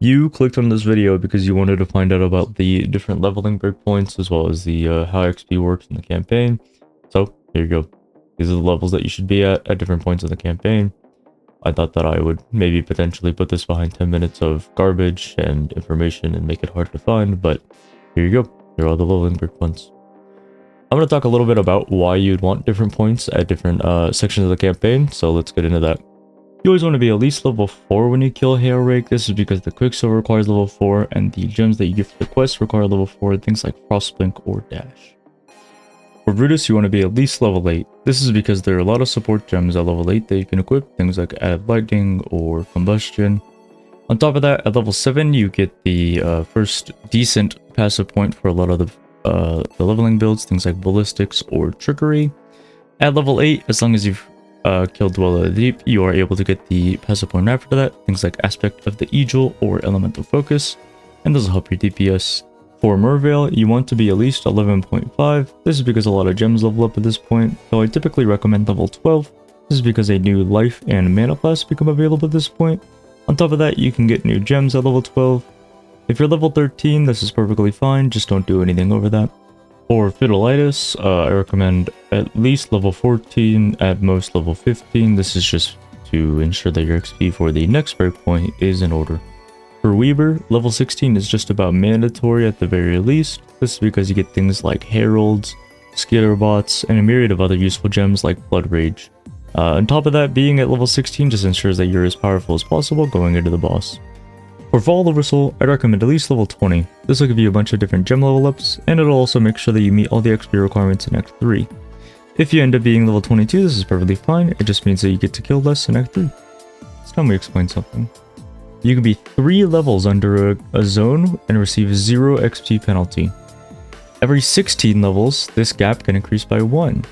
You clicked on this video because you wanted to find out about the different leveling breakpoints as well as the how XP works in the campaign. So here you go. These are the levels that you should be at different points in the campaign. I thought that I would maybe potentially put this behind 10 minutes of garbage and information and make it hard to find, but here you go. Here are the leveling breakpoints. I'm going to talk a little bit about why you'd want different points at different sections of the campaign, so let's get into that. You always want to be at least level 4 when you kill Hail Rake. This is because the Quicksilver requires level 4, and the gems that you get for the quest require level 4, things like Frostblink or Dash. For Brutus, you want to be at least level 8. This is because there are a lot of support gems at level 8 that you can equip, things like Add Lightning or Combustion. On top of that, at level 7, you get the first decent passive point for a lot of the leveling builds, things like Ballistics or Trickery. At level 8, as long as you've killed Dweller of the Deep, you are able to get the passive point after that, things like Aspect of the Egil or Elemental Focus, and those will help your DPS. For Merveil, you want to be at least 11.5. This is because a lot of gems level up at this point, though I typically recommend level 12. This is because a new life and mana class become available at this point. On top of that, you can get new gems at level 12. If you're level 13, this is perfectly fine, just don't do anything over that. For Fiddleitis, I recommend at least level 14, at most level 15. This is just to ensure that your XP for the next breakpoint is in order. For Weaver, level 16 is just about mandatory at the very least. This is because you get things like Heralds, Skitterbots, and a myriad of other useful gems like Blood Rage. On top of that, being at level 16 just ensures that you're as powerful as possible going into the boss. For Fall Oversoul, I'd recommend at least level 20. This will give you a bunch of different gem level ups, and it'll also make sure that you meet all the XP requirements in Act 3. If you end up being level 22, this is perfectly fine, it just means that you get to kill less in Act 3. It's time we explain something. You can be 3 levels under a zone and receive 0 XP penalty. Every 16 levels, this gap can increase by 1.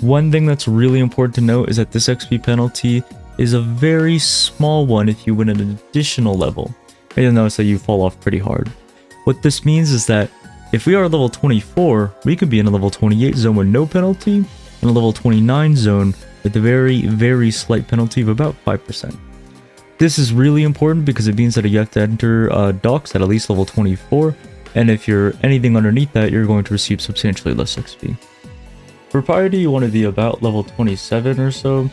One thing that's really important to note is that this XP penalty is a very small one if you win an additional level. And you'll notice that you fall off pretty hard. What this means is that if we are level 24, we could be in a level 28 zone with no penalty, and a level 29 zone with a very, very slight penalty of about 5%. This is really important because it means that you have to enter docks at least level 24, and if you're anything underneath that, you're going to receive substantially less XP. For Piety, you want to be about level 27 or so.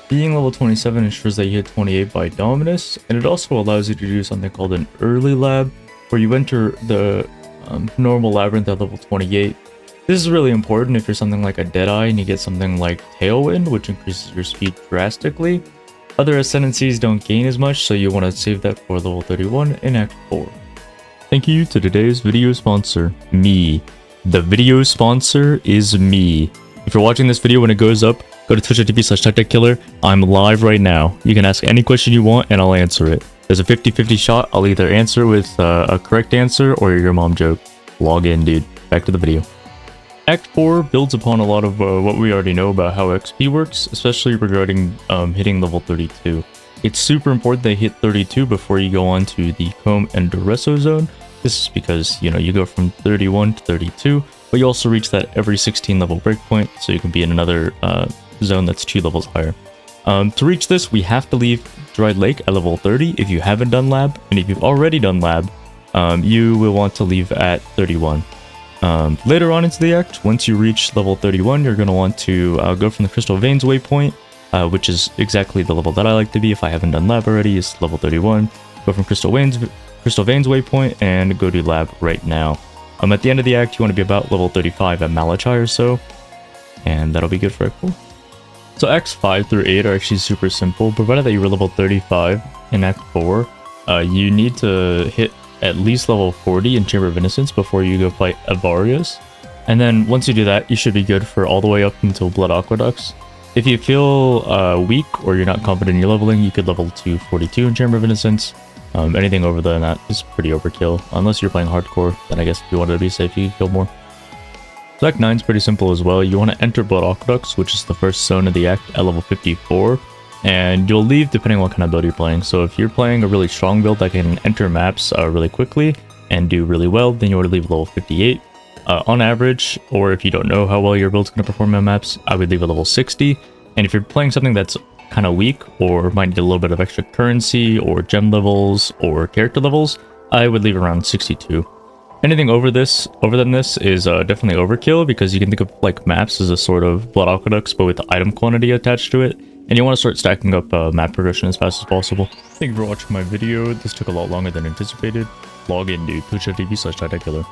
Being level 27 ensures that you hit 28 by Dominus, and it also allows you to do something called an early lab, where you enter the normal labyrinth at level 28. This is really important if you're something like a Deadeye and you get something like Tailwind, which increases your speed drastically. Other ascendancies don't gain as much, so you want to save that for level 31 in Act 4. Thank you to today's video sponsor, me. The video sponsor is me. If you're watching this video when it goes up, go to twitch.tv/TechDeckKiller. I'm live right now. You can ask any question you want and I'll answer it. There's a 50-50 shot. I'll either answer with a correct answer or your mom joke. Log in, dude. Back to the video. Act 4 builds upon a lot of what we already know about how XP works, especially regarding hitting level 32. It's super important that you hit 32 before you go on to the Comb and Duresso zone. This is because, you go from 31 to 32, but you also reach that every 16 level breakpoint, so you can be in another zone that's 2 levels higher. To reach this, we have to leave Dried Lake at level 30 if you haven't done lab, and if you've already done lab, you will want to leave at 31. Later on into the act, once you reach level 31, you're going to want to go from the Crystal Veins waypoint, which is exactly the level that I like to be if I haven't done lab already, is level 31. Go from Crystal Veins waypoint and go to lab right now. At the end of the act, you want to be about level 35 at Malachai or so, and that'll be good for Act 4. So Acts 5 through 8 are actually super simple. Provided that you were level 35 in Act 4, you need to hit at least level 40 in Chamber of Innocence before you go fight Avarius. And then once you do that, you should be good for all the way up until Blood Aqueducts. If you feel weak or you're not confident in your leveling, you could level to 42 in Chamber of Innocence. Anything over than that is pretty overkill. Unless you're playing hardcore, then I guess if you wanted to be safe, you could kill more. So Act 9 is pretty simple as well. You want to enter Blood Aqueducts, which is the first zone of the act, at level 54. And you'll leave depending on what kind of build you're playing. So if you're playing a really strong build that can enter maps really quickly and do really well, then you want to leave level 58. On average, or if you don't know how well your build's going to perform on maps, I would leave a level 60. And if you're playing something that's kind of weak or might need a little bit of extra currency or gem levels or character levels, I would leave around 62. Anything over than this is definitely overkill, because you can think of like maps as a sort of blood aqueducts but with item quantity attached to it, and you want to start stacking up map progression as fast as possible. Thank you for watching my video. This took a lot longer than anticipated. Log in to twitch.tv/tacticular.